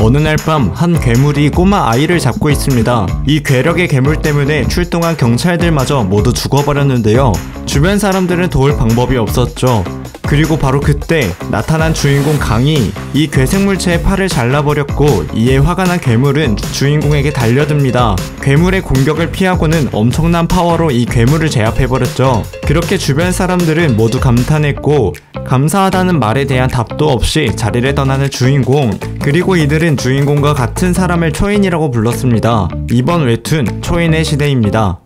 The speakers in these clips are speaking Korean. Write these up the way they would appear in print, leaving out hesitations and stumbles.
어느 날 밤 한 괴물이 꼬마 아이를 잡고 있습니다. 이 괴력의 괴물 때문에 출동한 경찰들마저 모두 죽어버렸는데요. 주변 사람들은 도울 방법이 없었죠. 그리고 바로 그때 나타난 주인공 강이 이 괴생물체의 팔을 잘라버렸고, 이에 화가 난 괴물은 주인공에게 달려듭니다. 괴물의 공격을 피하고는 엄청난 파워로 이 괴물을 제압해버렸죠. 그렇게 주변 사람들은 모두 감탄했고, 감사하다는 말에 대한 답도 없이 자리를 떠나는 주인공. 그리고 이들은 주인공과 같은 사람을 초인이라고 불렀습니다. 이번 웹툰 초인의 시대입니다.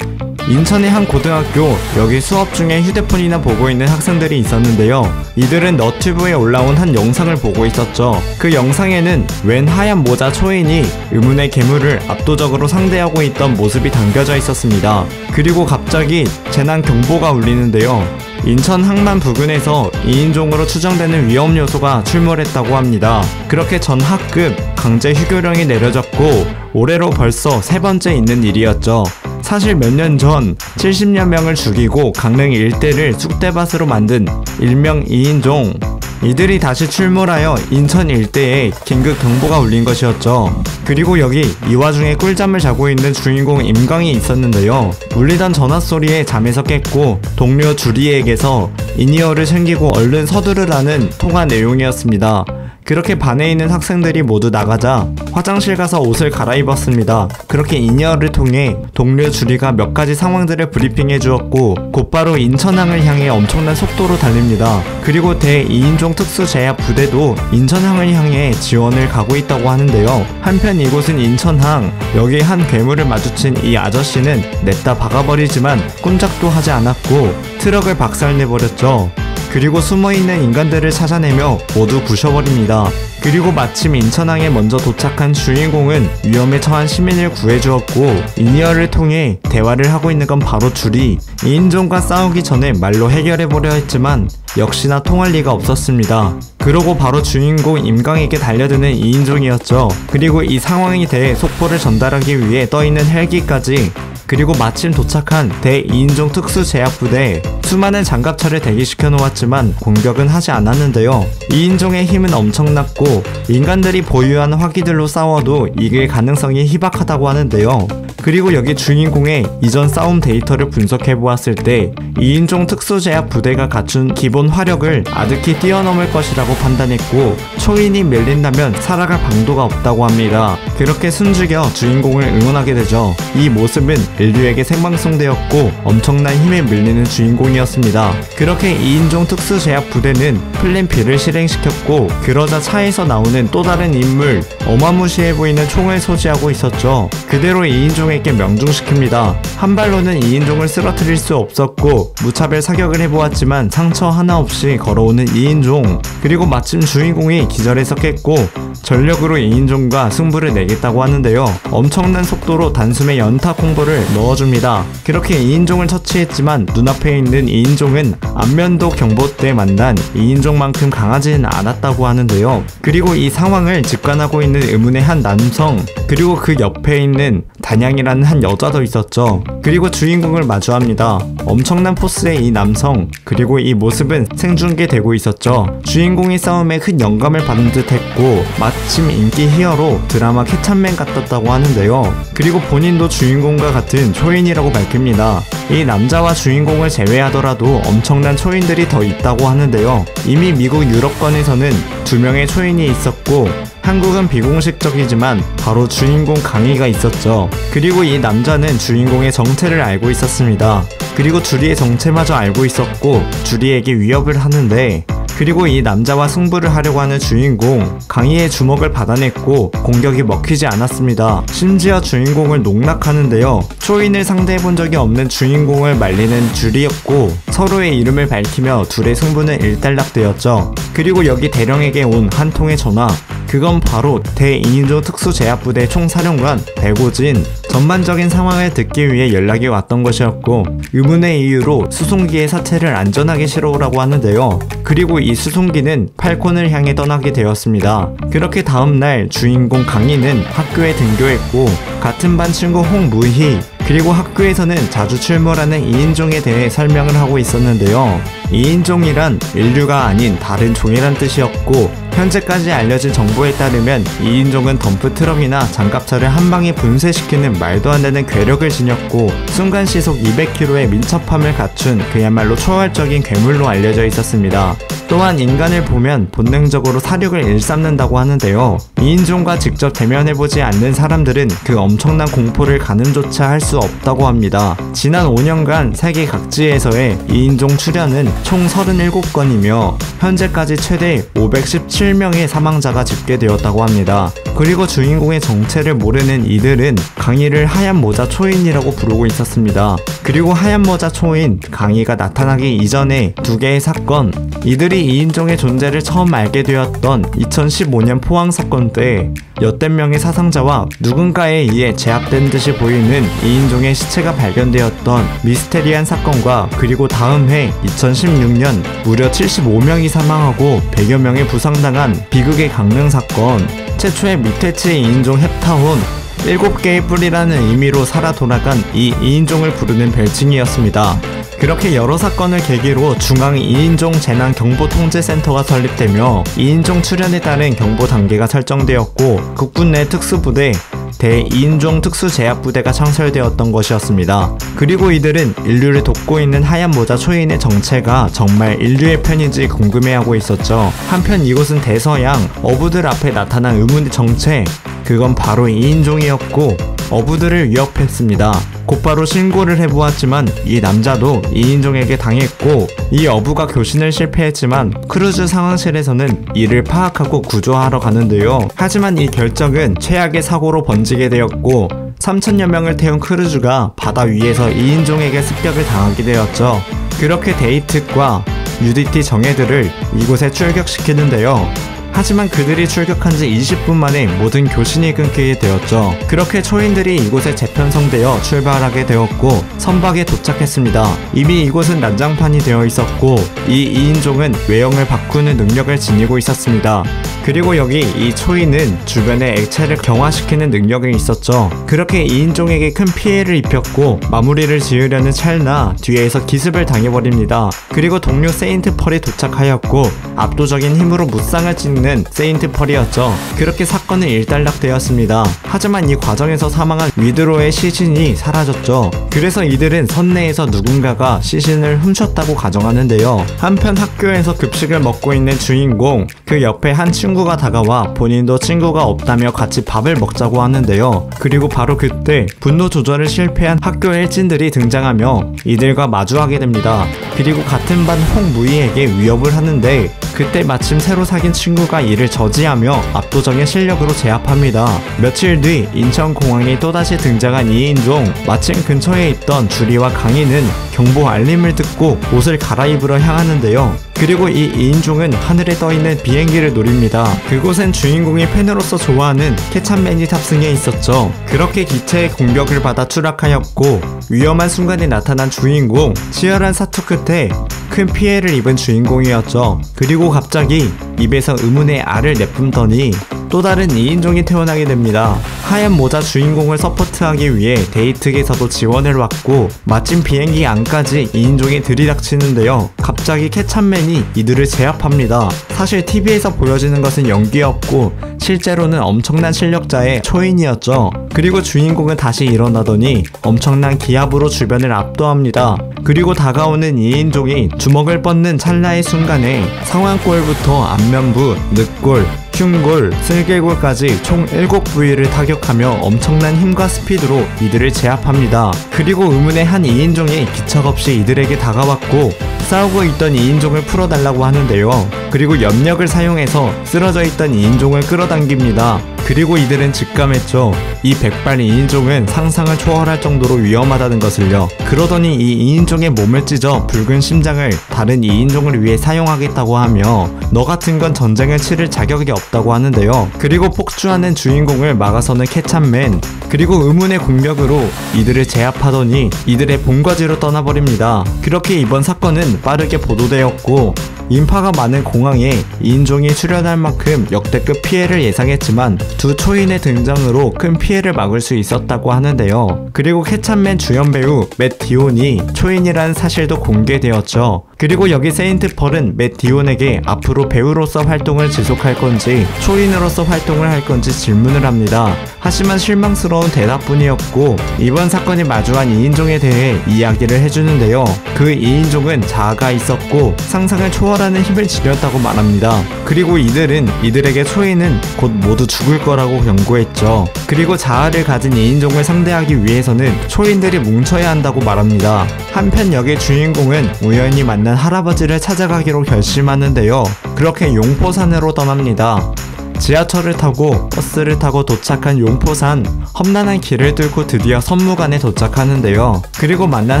인천의 한 고등학교, 여기 수업 중에 휴대폰이나 보고 있는 학생들이 있었는데요. 이들은 너튜브에 올라온 한 영상을 보고 있었죠. 그 영상에는 웬 하얀 모자 초인이 의문의 괴물을 압도적으로 상대하고 있던 모습이 담겨져 있었습니다. 그리고 갑자기 재난 경보가 울리는데요. 인천 항만 부근에서 2인종으로 추정되는 위험 요소가 출몰했다고 합니다. 그렇게 전 학급 강제 휴교령이 내려졌고, 올해로 벌써 세 번째 있는 일이었죠. 사실 몇 년 전 70여 명을 죽이고 강릉 일대를 쑥대밭으로 만든 일명 2인종, 이들이 다시 출몰하여 인천 일대에 긴급 경보가 울린 것이었죠. 그리고 여기 이 와중에 꿀잠을 자고 있는 주인공 임강이 있었는데요. 울리던 전화소리에 잠에서 깼고, 동료 주리에게서 인이어를 챙기고 얼른 서두르라는 통화 내용이었습니다. 그렇게 반에 있는 학생들이 모두 나가자 화장실 가서 옷을 갈아입었습니다. 그렇게 인이어를 통해 동료 주리가 몇 가지 상황들을 브리핑해 주었고, 곧바로 인천항을 향해 엄청난 속도로 달립니다. 그리고 대2인종 특수제압 부대도 인천항을 향해 지원을 가고 있다고 하는데요. 한편 이곳은 인천항, 여기 한 괴물을 마주친 이 아저씨는 냈다 박아버리지만 꼼짝도 하지 않았고 트럭을 박살내버렸죠. 그리고 숨어있는 인간들을 찾아내며 모두 부셔버립니다. 그리고 마침 인천항에 먼저 도착한 주인공은 위험에 처한 시민을 구해주었고, 인이어를 통해 대화를 하고 있는 건 바로 주리. 2인종과 싸우기 전에 말로 해결해보려 했지만 역시나 통할 리가 없었습니다. 그러고 바로 주인공 임강에게 달려드는 2인종이었죠. 그리고 이 상황에 대해 속보를 전달하기 위해 떠있는 헬기까지, 그리고 마침 도착한 대2인종 특수제압부대, 수많은 장갑차를 대기시켜 놓았지만 공격은 하지 않았는데요. 2인종의 힘은 엄청났고 인간들이 보유한 화기들로 싸워도 이길 가능성이 희박하다고 하는데요. 그리고 여기 주인공의 이전 싸움 데이터를 분석해 보았을 때 2인종 특수제압 부대가 갖춘 기본 화력을 아득히 뛰어넘을 것이라고 판단했고, 초인이 밀린다면 살아갈 방도가 없다고 합니다. 그렇게 숨죽여 주인공을 응원하게 되죠. 이 모습은 인류에게 생방송되었고 엄청난 힘에 밀리는 주인공이었습니다. 그렇게 2인종 특수제압 부대는 플랜 B를 실행시켰고, 그러자 차에서 나오는 또 다른 인물, 어마무시해 보이는 총을 소지하고 있었죠. 그대로 2인종에게 명중시킵니다. 한 발로는 2인종을 쓰러뜨릴 수 없었고 무차별 사격을 해보았지만 상처 하나 없이 걸어오는 2인종. 그리고 마침 주인공이 기절해서 깼고 전력으로 2인종과 승부를 내겠다고 하는데요. 엄청난 속도로 단숨에 연타 콤보를 넣어줍니다. 그렇게 2인종을 처치했지만 눈앞에 있는 2인종은 안면도 경보때 만난 2인종만큼 강하지는 않았다고 하는데요. 그리고 이 상황을 직관하고 있는 의문의 한 남성, 그리고 그 옆에 있는 단양이라는 한 여자도 있었죠. 그리고 주인공을 마주합니다. 엄청난 포스의 이 남성, 그리고 이 모습은 생중계되고 있었죠. 주인공이 싸움에 큰 영감을 받은 듯 했고 마침 인기 히어로 드라마 캐찬맨 같았다고 하는데요. 그리고 본인도 주인공과 같은 초인이라고 밝힙니다. 이 남자와 주인공을 제외하더라도 엄청난 초인들이 더 있다고 하는데요. 이미 미국 유럽권에서는 2명의 초인이 있었고 한국은 비공식적이지만 바로 주인공 강희가 있었죠. 그리고 이 남자는 주인공의 정체를 알고 있었습니다. 그리고 주리의 정체마저 알고 있었고 주리에게 위협을 하는데, 그리고 이 남자와 승부를 하려고 하는 주인공 강희의 주먹을 받아냈고 공격이 먹히지 않았습니다. 심지어 주인공을 농락하는데요. 초인을 상대해본 적이 없는 주인공을 말리는 주리였고 서로의 이름을 밝히며 둘의 승부는 일단락되었죠. 그리고 여기 대령에게 온 한 통의 전화, 그건 바로 대2인종 특수제압부대 총사령관 백오진. 전반적인 상황을 듣기 위해 연락이 왔던 것이었고 의문의 이유로 수송기의 사체를 안전하게 실어오라고 하는데요. 그리고 이 수송기는 팔콘을 향해 떠나게 되었습니다. 그렇게 다음날 주인공 강희는 학교에 등교했고 같은 반 친구 홍무희, 그리고 학교에서는 자주 출몰하는 2인종에 대해 설명을 하고 있었는데요. 2인종이란 인류가 아닌 다른 종이란 뜻이었고, 현재까지 알려진 정보에 따르면 2인종은 덤프트럭이나 장갑차를 한 방에 분쇄시키는 말도 안 되는 괴력을 지녔고, 순간 시속 200km의 민첩함을 갖춘 그야말로 초월적인 괴물로 알려져 있었습니다. 또한 인간을 보면 본능적으로 사륙을 일삼는다고 하는데요. 2인종과 직접 대면해보지 않는 사람들은 그 엄청난 공포를 가늠조차 할 수 없다고 합니다. 지난 5년간 세계 각지에서의 2인종 출현은 총 37건이며 현재까지 최대 517명의 사망자가 집계되었다고 합니다. 그리고 주인공의 정체를 모르는 이들은 강희를 하얀 모자 초인이라고 부르고 있었습니다. 그리고 하얀 모자 초인 강희가 나타나기 이전에 두 개의 사건, 이들이 2인종의 존재를 처음 알게 되었던 2015년 포항 사건 때 엿된 명의 사상자와 누군가에 의해 제압된 듯이 보이는 2인종의 시체가 발견되었던 미스테리한 사건과, 그리고 다음 해 2016년 무려 75명이 사망하고 100여 명이 부상당한 비극의 강릉 사건, 최초의 미테치 2인종 헵타혼, 7개의 뿔이라는 의미로 살아 돌아간 이 2인종을 부르는 별칭이었습니다. 그렇게 여러 사건을 계기로 중앙 2인종 재난경보통제센터가 설립되며 2인종 출현에 따른 경보 단계가 설정되었고, 국군 내 특수부대, 대2인종 특수제압부대가 창설되었던 것이었습니다. 그리고 이들은 인류를 돕고 있는 하얀 모자 초인의 정체가 정말 인류의 편인지 궁금해하고 있었죠. 한편 이곳은 대서양, 어부들 앞에 나타난 의문의 정체, 그건 바로 2인종이었고 어부들을 위협했습니다. 곧바로 신고를 해보았지만 이 남자도 2인종에게 당했고, 이 어부가 교신을 실패했지만 크루즈 상황실에서는 이를 파악하고 구조하러 가는데요. 하지만 이 결정은 최악의 사고로 번지게 되었고 3,000여 명을 태운 크루즈가 바다 위에서 2인종에게 습격을 당하게 되었죠. 그렇게 데이트과 UDT 정예들을 이곳에 출격시키는데요. 하지만 그들이 출격한 지 20분 만에 모든 교신이 끊기게 되었죠. 그렇게 초인들이 이곳에 재편성되어 출발하게 되었고 선박에 도착했습니다. 이미 이곳은 난장판이 되어 있었고 이 2인종은 외형을 바꾸는 능력을 지니고 있었습니다. 그리고 여기 이 초인은 주변의 액체를 경화시키는 능력이 있었죠. 그렇게 2인종에게 큰 피해를 입혔고 마무리를 지으려는 찰나 뒤에서 기습을 당해버립니다. 그리고 동료 세인트 펄이 도착하였고 압도적인 힘으로 무쌍을 찍는 세인트 펄이었죠. 그렇게 사건은 일단락되었습니다. 하지만 이 과정에서 사망한 위드로의 시신이 사라졌죠. 그래서 이들은 선내에서 누군가가 시신을 훔쳤다고 가정하는데요. 한편 학교에서 급식을 먹고 있는 주인공, 그 옆에 한 친구가 다가와 본인도 친구가 없다며 같이 밥을 먹자고 하는데요. 그리고 바로 그때 분노 조절을 실패한 학교 일진들이 등장하며 이들과 마주하게 됩니다. 그리고 같은 반 홍무희에게 위협을 하는데 그때 마침 새로 사귄 친구가 이를 저지하며 압도적인 실력으로 제압합니다. 며칠 뒤 인천공항에 또다시 등장한 2인종, 마침 근처에 있던 주리와 강희는 경보 알림을 듣고 옷을 갈아입으러 향하는데요. 그리고 이 2인종은 하늘에 떠있는 비행기를 노립니다. 그곳엔 주인공이 팬으로서 좋아하는 케찹맨이 탑승해 있었죠. 그렇게 기체의 공격을 받아 추락하였고 위험한 순간에 나타난 주인공, 치열한 사투 끝에 큰 피해를 입은 주인공이었죠. 그리고 갑자기 입에서 의문의 알을 내뿜더니 또 다른 2인종이 태어나게 됩니다. 하얀 모자 주인공을 서포트하기 위해 데이트에서도 지원을 받고 마침 비행기 안까지 2인종이 들이닥치는데요. 갑자기 케찹맨이 이들을 제압합니다. 사실 TV에서 보여지는 것은 연기였고 실제로는 엄청난 실력자의 초인이었죠. 그리고 주인공은 다시 일어나더니 엄청난 기압으로 주변을 압도합니다. 그리고 다가오는 2인종이 주먹을 뻗는 찰나의 순간에 상완골부터 안면부, 늑골, 흉골, 슬개골까지 총 7부위를 타격하며 엄청난 힘과 스피드로 이들을 제압합니다. 그리고 의문의 한 2인종이 기척없이 이들에게 다가왔고 싸우고 있던 2인종을 풀어달라고 하는데요. 그리고 염력을 사용해서 쓰러져 있던 2인종을 끌어당깁니다. 그리고 이들은 직감했죠. 이 백발 2인종은 상상을 초월할 정도로 위험하다는 것을요. 그러더니 이 2인종의 몸을 찢어 붉은 심장을 다른 2인종을 위해 사용하겠다고 하며 너 같은 건 전쟁을 치를 자격이 없다고 하는데요. 그리고 폭주하는 주인공을 막아서는 케찹맨, 그리고 의문의 공격으로 이들을 제압하더니 이들의 본거지로 떠나버립니다. 그렇게 이번 사건은 빠르게 보도되었고 인파가 많은 공항에 2인종이 출현할 만큼 역대급 피해를 예상했지만 두 초인의 등장으로 큰 피해를 막을 수 있었다고 하는데요. 그리고 케찹맨 주연 배우 맷 디온이 초인이라는 사실도 공개되었죠. 그리고 여기 세인트 펄은 맷 디온에게 앞으로 배우로서 활동을 지속할 건지 초인으로서 활동을 할 건지 질문을 합니다. 하지만 실망스러운 대답뿐이었고 이번 사건이 마주한 2인종에 대해 이야기를 해주는데요. 그 2인종은 자아가 있었고 상상을 초월하는 힘을 지녔다고 말합니다. 그리고 이들에게 초인은 곧 모두 죽을 거라고 경고했죠. 그리고 자아를 가진 2인종을 상대하기 위해서는 초인들이 뭉쳐야 한다고 말합니다. 한편 여기 주인공은 우연히 만난 할아버지를 찾아가기로 결심하는데요. 그렇게 용포산으로 떠납니다. 지하철을 타고 버스를 타고 도착한 용포산, 험난한 길을 뚫고 드디어 선무관에 도착하는데요. 그리고 만난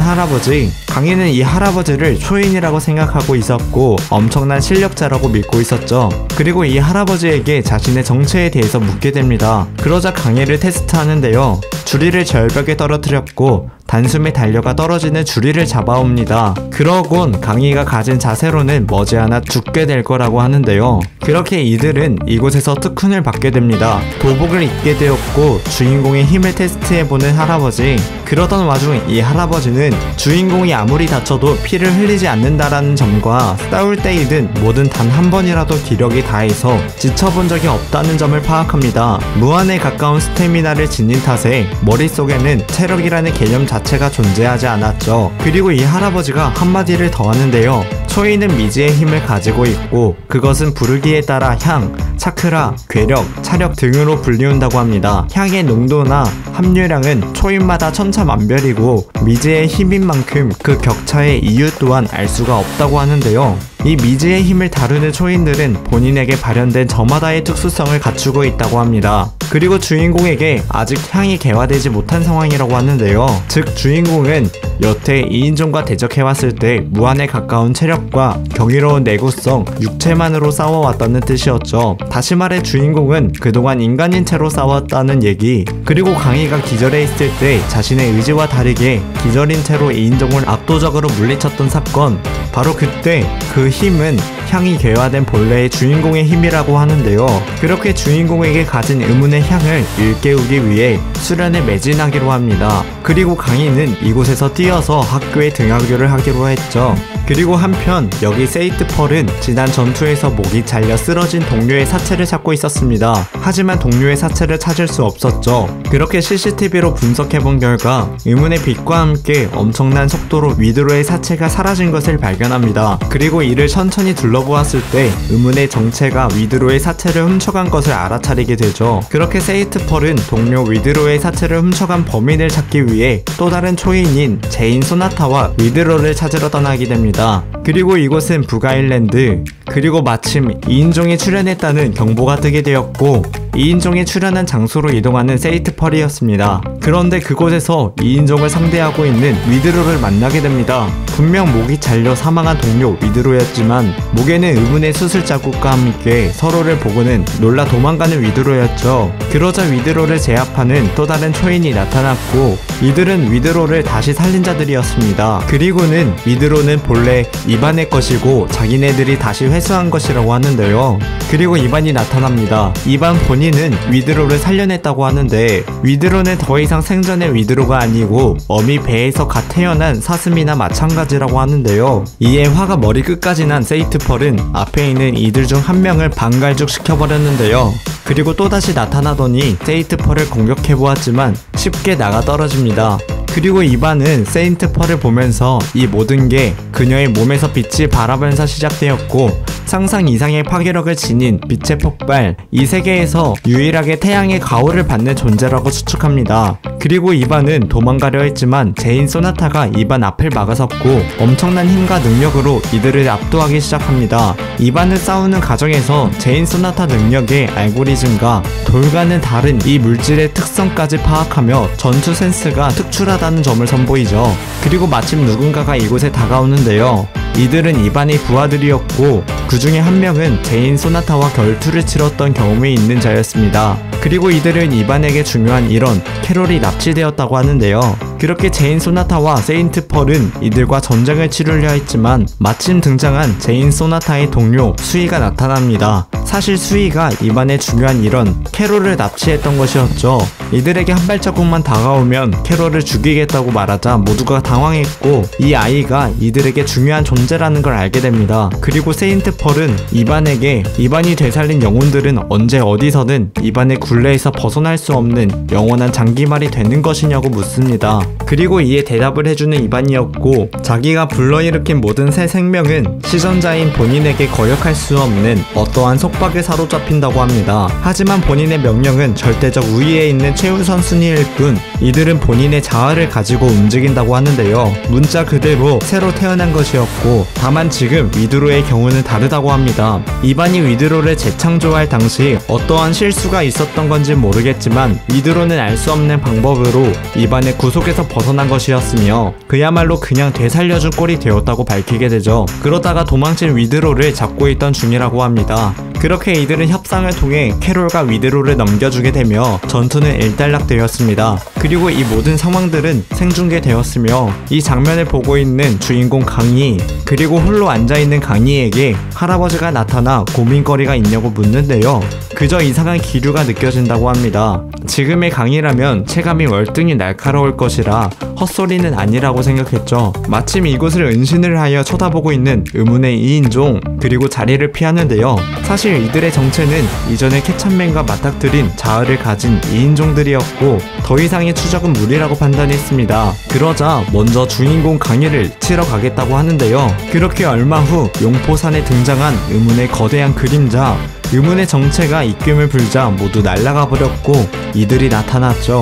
할아버지, 강희는 이 할아버지를 초인이라고 생각하고 있었고 엄청난 실력자라고 믿고 있었죠. 그리고 이 할아버지에게 자신의 정체에 대해서 묻게 됩니다. 그러자 강희를 테스트하는데요. 주리를 절벽에 떨어뜨렸고 단숨에 달려가 떨어지는 주리를 잡아옵니다. 그러곤 강희가 가진 자세로는 머지않아 죽게 될 거라고 하는데요. 그렇게 이들은 이곳에서 특훈을 받게 됩니다. 도복을 입게 되었고 주인공의 힘을 테스트해보는 할아버지. 그러던 와중 이 할아버지는 주인공이 아무리 다쳐도 피를 흘리지 않는다라는 점과 싸울 때이든 뭐든 단 한 번이라도 기력이 다해서 지쳐본 적이 없다는 점을 파악합니다. 무한에 가까운 스태미나를 지닌 탓에 머릿속에는 체력이라는 개념 자체가 존재하지 않았죠. 그리고 이 할아버지가 한마디를 더 하는데요. 초인은 미지의 힘을 가지고 있고 그것은 부르기에 따라 향, 차크라, 괴력, 차력 등으로 불리운다고 합니다. 향의 농도나 함유량은 초인마다 천차만별이고 미지의 힘인 만큼 그 격차의 이유 또한 알 수가 없다고 하는데요. 이 미지의 힘을 다루는 초인들은 본인에게 발현된 저마다의 특수성을 갖추고 있다고 합니다. 그리고 주인공에게 아직 향이 개화되지 못한 상황이라고 하는데요. 즉 주인공은 여태 2인종과 대적해왔을 때 무한에 가까운 체력과 경이로운 내구성, 육체만으로 싸워왔다는 뜻이었죠. 다시 말해 주인공은 그동안 인간인 채로 싸웠다는 얘기. 그리고 강희가 기절해 있을 때 자신의 의지와 다르게 기절인 채로 2인종을 압도적으로 물리쳤던 사건. 바로 그때 그 힘은 향이 개화된 본래의 주인공의 힘이라고 하는데요. 그렇게 주인공에게 가진 의문의 향을 일깨우기 위해 수련에 매진하기로 합니다. 그리고 강희는 이곳에서 뛰어서 학교에 등하교를 하기로 했죠. 그리고 한편 여기 세인트 펄은 지난 전투에서 목이 잘려 쓰러진 동료의 사체를 찾고 있었습니다. 하지만 동료의 사체를 찾을 수 없었죠. 그렇게 CCTV로 분석해본 결과 의문의 빛과 함께 엄청난 속도로 위드로의 사체가 사라진 것을 발견합니다. 그리고 이를 천천히 둘러보았을 때 의문의 정체가 위드로의 사체를 훔쳐간 것을 알아차리게 되죠. 그렇게 세인트 펄은 동료 위드로의 사체를 훔쳐간 범인을 찾기 위해 또 다른 초인인 제인 소나타와 위드로를 찾으러 떠나게 됩니다. 그리고 이곳은 북아일랜드. 그리고 마침 2인종이 출연했다는 경보가 뜨게 되었고 2인종이 출연한 장소로 이동하는 세인트 펄이었습니다. 그런데 그곳에서 2인종을 상대하고 있는 위드로를 만나게 됩니다. 분명 목이 잘려 사망한 동료 위드로였지만 목에는 의문의 수술 자국과 함께 서로를 보고는 놀라 도망가는 위드로였죠. 그러자 위드로를 제압하는 또 다른 초인이 나타났고 이들은 위드로를 다시 살린 자들이었습니다. 그리고는 위드로는 본래 이반의 것이고 자기네들이 다시 회수한 것이라고 하는데요. 그리고 이반이 나타납니다. 이반 본인은 위드로를 살려냈다고 하는데 위드로는 더 이상 생전의 위드로가 아니고 어미 배에서 갓 태어난 사슴이나 마찬가지라고 하는데요. 이에 화가 머리 끝까지 난 세인트 펄은 앞에 있는 이들 중 한 명을 반갈죽 시켜버렸는데요. 그리고 또다시 나타나더니 세인트 펄을 공격해보았지만 쉽게 나가 떨어집니다. 그리고 이반은 세인트 펄을 보면서 이 모든 게 그녀의 몸에서 빛이 바라면서 시작되었고 상상 이상의 파괴력을 지닌 빛의 폭발, 이 세계에서 유일하게 태양의 가호를 받는 존재라고 추측합니다. 그리고 이반은 도망가려 했지만 제인 소나타가 이반 앞을 막아섰고 엄청난 힘과 능력으로 이들을 압도하기 시작합니다. 이반을 싸우는 과정에서 제인 소나타 능력의 알고리즘과 돌과는 다른 이 물질의 특성까지 파악하며 전투 센스가 특출하다는 점을 선보이죠. 그리고 마침 누군가가 이곳에 다가오는데요. 이들은 이반의 부하들이었고 그 중에 한 명은 제인 소나타와 결투를 치렀던 경험이 있는 자였습니다. 그리고 이들은 이반에게 중요한 일원 캐롤이 납치되었다고 하는데요. 그렇게 제인 소나타와 세인트 펄은 이들과 전쟁을 치르려 했지만 마침 등장한 제인 소나타의 동료 수이가 나타납니다. 사실 수이가 이반의 중요한 일원 캐롤을 납치했던 것이었죠. 이들에게 한 발자국만 다가오면 캐롤을 죽이겠다고 말하자 모두가 당황했고 이 아이가 이들에게 중요한 존재라는 걸 알게 됩니다. 그리고 세인트 펄은 이반에게 이반이 되살린 영혼들은 언제 어디서든 이반의 굴레에서 벗어날 수 없는 영원한 장기말이 되는 것이냐고 묻습니다. 그리고 이에 대답을 해주는 이반이었고 자기가 불러일으킨 모든 새 생명은 시전자인 본인에게 거역할 수 없는 어떠한 속박에 사로잡힌다고 합니다. 하지만 본인의 명령은 절대적 우위에 있는 최우선 순위일 뿐 이들은 본인의 자아를 가지고 움직인다고 하는데요. 문자 그대로 새로 태어난 것이었고 다만 지금 위드로의 경우는 다르다고 합니다. 이반이 위드로를 재창조할 당시 어떠한 실수가 있었던 건지 모르겠지만 위드로는 알 수 없는 방법으로 이반의 구속에서 벗어난 것이었으며 그야말로 그냥 되살려준 꼴이 되었다고 밝히게 되죠. 그러다가 도망친 위드로를 잡고 있던 중이라고 합니다. 그렇게 이들은 협상을 통해 캐롤과 위드로를 넘겨주게 되며 전투는 일단락되었습니다. 그리고 이 모든 상황들은 생중계되었으며 이 장면을 보고 있는 주인공 강희 그리고 홀로 앉아있는 강희에게 할아버지가 나타나 고민거리가 있냐고 묻는데요. 그저 이상한 기류가 느껴진다고 합니다. 지금의 강희라면 체감이 월등히 날카로울 것이라 헛소리는 아니라고 생각했죠. 마침 이곳을 은신을 하여 쳐다보고 있는 의문의 2인종 그리고 자리를 피하는데요. 사실 이들의 정체는 이전에 캣찬맨과 맞닥뜨린 자아를 가진 2인종들이었고 더 이상의 추적은 무리라고 판단했습니다. 그러자 먼저 주인공 강희를 치러 가겠다고 하는데요. 그렇게 얼마 후 용포산에 등장한 의문의 거대한 그림자 의문의 정체가 입김을 불자 모두 날아가 버렸고 이들이 나타났죠.